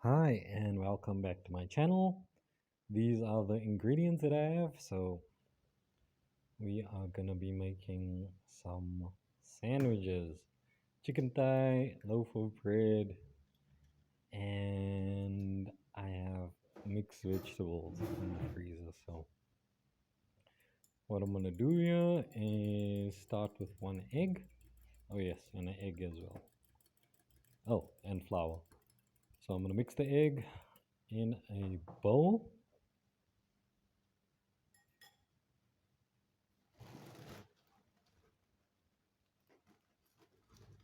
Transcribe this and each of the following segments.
Hi and welcome back to my channel. These are the ingredients that I have. So we are gonna be making some sandwiches. Chicken thigh, loaf of bread, and I have mixed vegetables in the freezer. So what I'm gonna do here is start with one egg. Oh yes, and an egg as well. Oh, and flour. So I'm gonna mix the egg in a bowl.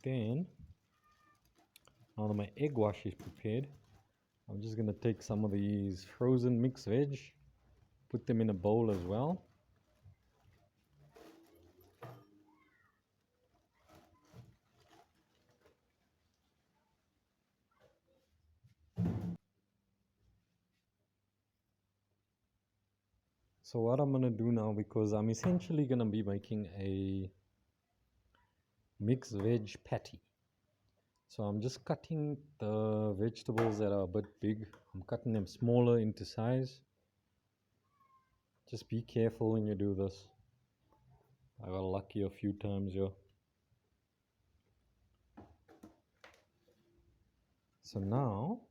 Then now that my egg wash is prepared, I'm just going to take some of these frozen mixed veg, put them in a bowl as well. So what I'm going to do now, because I'm essentially going to be making a mixed veg patty. So I'm just cutting the vegetables that are a bit big. I'm cutting them smaller into size. Just be careful when you do this. I got lucky a few times here. So now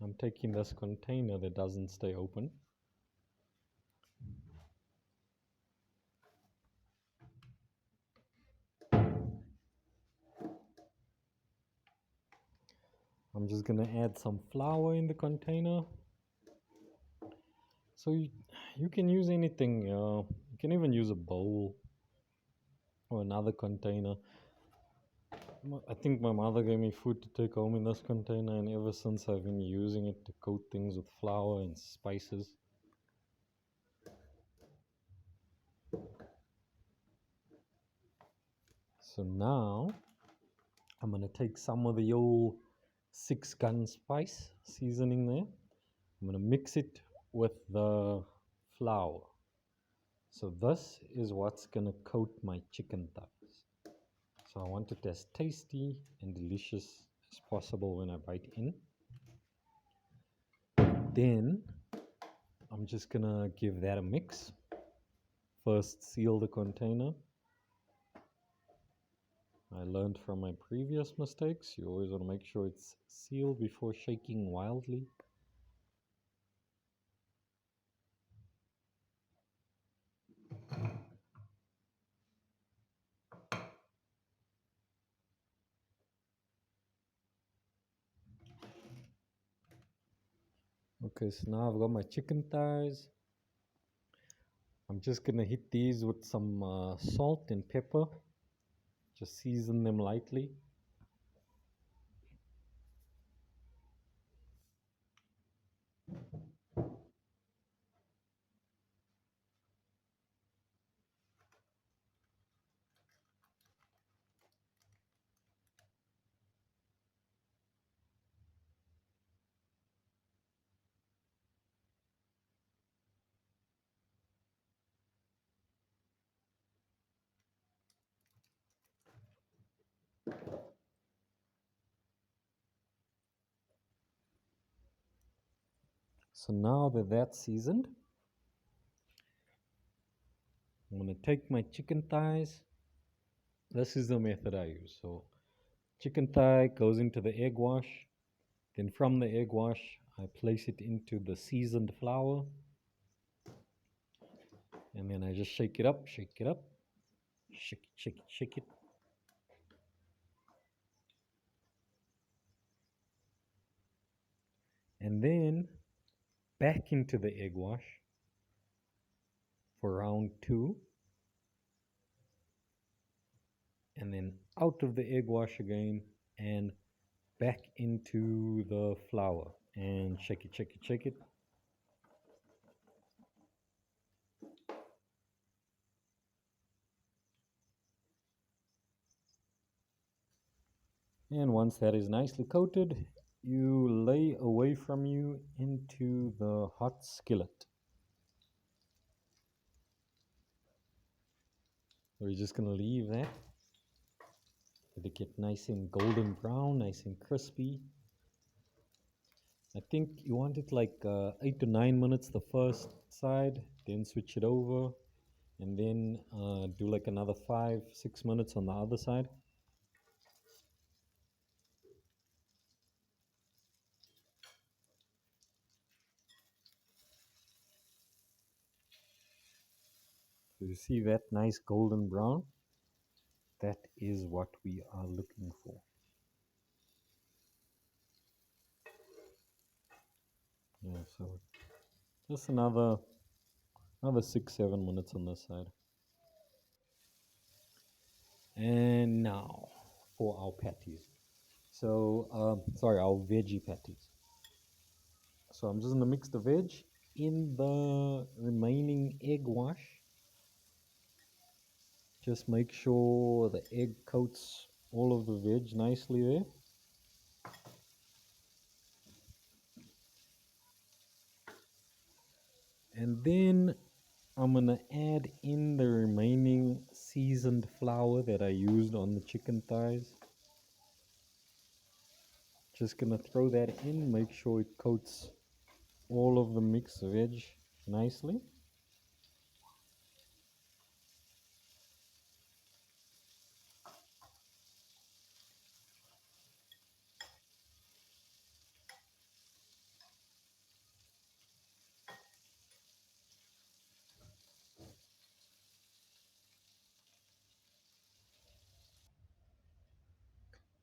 I'm taking this container that doesn't stay open. I'm just going to add some flour in the container. So you can use anything. You can even use a bowl or another container. I think my mother gave me food to take home in this container, and ever since I've been using it to coat things with flour and spices. So now I'm gonna take some of the old 6 gun spice seasoning there. I'm gonna mix it with the flour. So this is what's gonna coat my chicken thighs. So I want it as tasty and delicious as possible when I bite in. Then I'm just gonna give that a mix. First, seal the container. I learned from my previous mistakes, you always want to make sure it's sealed before shaking wildly. Okay, so now I've got my chicken thighs. I'm just gonna hit these with some salt and pepper. Just season them lightly. So now that that's seasoned, I'm gonna take my chicken thighs. This is the method I use. So chicken thigh goes into the egg wash. Then from the egg wash, I place it into the seasoned flour. And then I just shake it up, shake it up, shake it, shake it, shake it. And then back into the egg wash for round 2. And then out of the egg wash again and back into the flour. And shake it, shake it, shake it. And once that is nicely coated, you lay away from you into the hot skillet. We're just going to leave that. Let it get nice and golden brown, nice and crispy. I think you want it like 8 to 9 minutes the first side, then switch it over, and then do like another 5, 6 minutes on the other side. So you see that nice golden brown? That is what we are looking for. Yeah, so just another 6, 7 minutes on this side. And now for our patties. So sorry, our veggie patties. So I'm just gonna mix the veg in the remaining egg wash. Just make sure the egg coats all of the veg nicely there. And then I'm gonna add in the remaining seasoned flour that I used on the chicken thighs. Just gonna throw that in, make sure it coats all of the mixed veg nicely.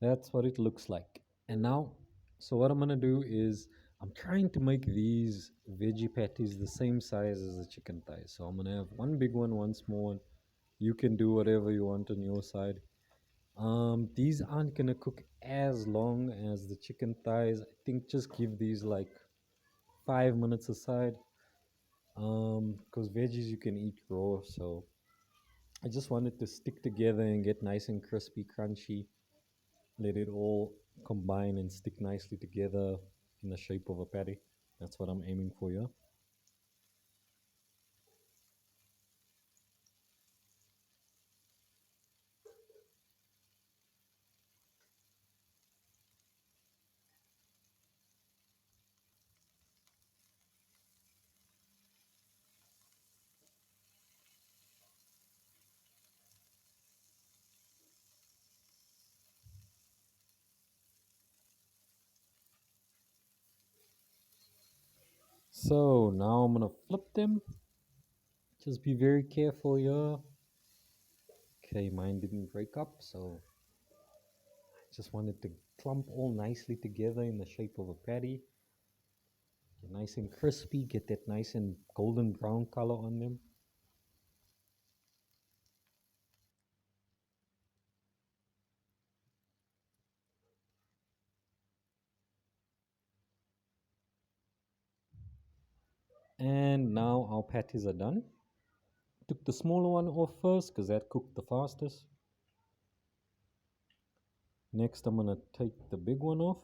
That's what it looks like. And now, so what I'm gonna do is I'm trying to make these veggie patties the same size as the chicken thighs. So I'm gonna have one big one, one small one. You can do whatever you want on your side. These aren't gonna cook as long as the chicken thighs. I think just give these like 5 minutes aside. Because veggies you can eat raw, so I just want it to stick together and get nice and crispy, crunchy. Let it all combine and stick nicely together in the shape of a patty. That's what I'm aiming for, yeah. So now I'm gonna flip them. Just be very careful, yeah. Okay, mine didn't break up, so I just wanted to clump all nicely together in the shape of a patty. Get nice and crispy, get that nice and golden brown color on them. And now our patties are done. Took the smaller one off first because that cooked the fastest. Next, I'm gonna take the big one off.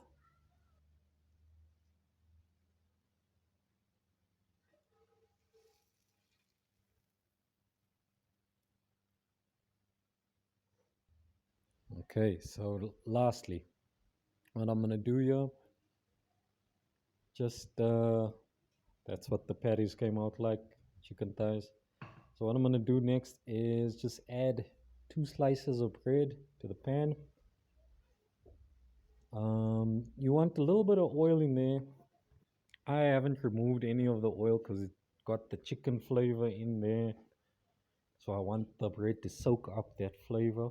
Okay, so lastly, what I'm gonna do here, just that's what the patties came out like, chicken thighs. So what I'm gonna do next is just add 2 slices of bread to the pan. You want a little bit of oil in there. I haven't removed any of the oil because it got the chicken flavor in there. So I want the bread to soak up that flavor.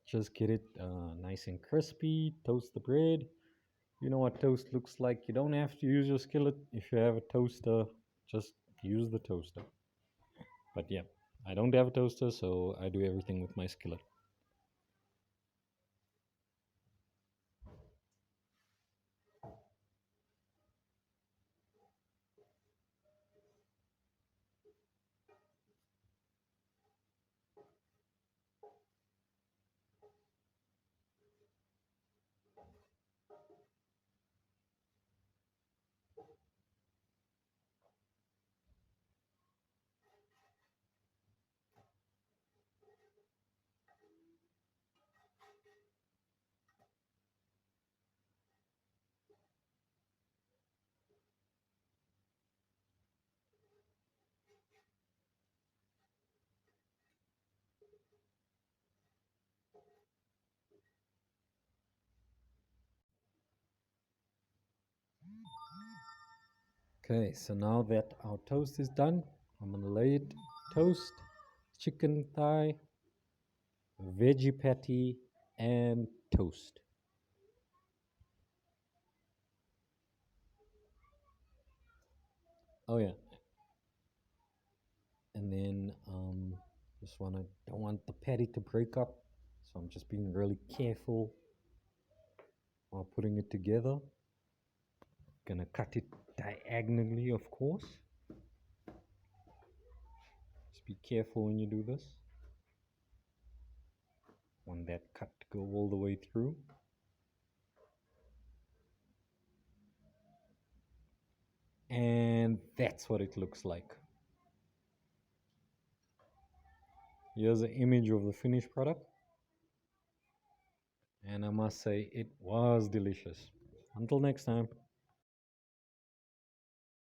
Just get it nice and crispy. Toast the bread. You know what toast looks like. You don't have to use your skillet. If you have a toaster, just use the toaster. But yeah, I don't have a toaster, so I do everything with my skillet. Okay, so now that our toast is done, I'm gonna lay it toast, chicken thigh, veggie patty, and toast. Oh yeah, and then just don't want the patty to break up, so I'm just being really careful while putting it together. Gonna cut it diagonally, of course. Just be careful when you do this. Want that cut to go all the way through. And that's what it looks like. Here's an image of the finished product. And I must say, it was delicious. Until next time.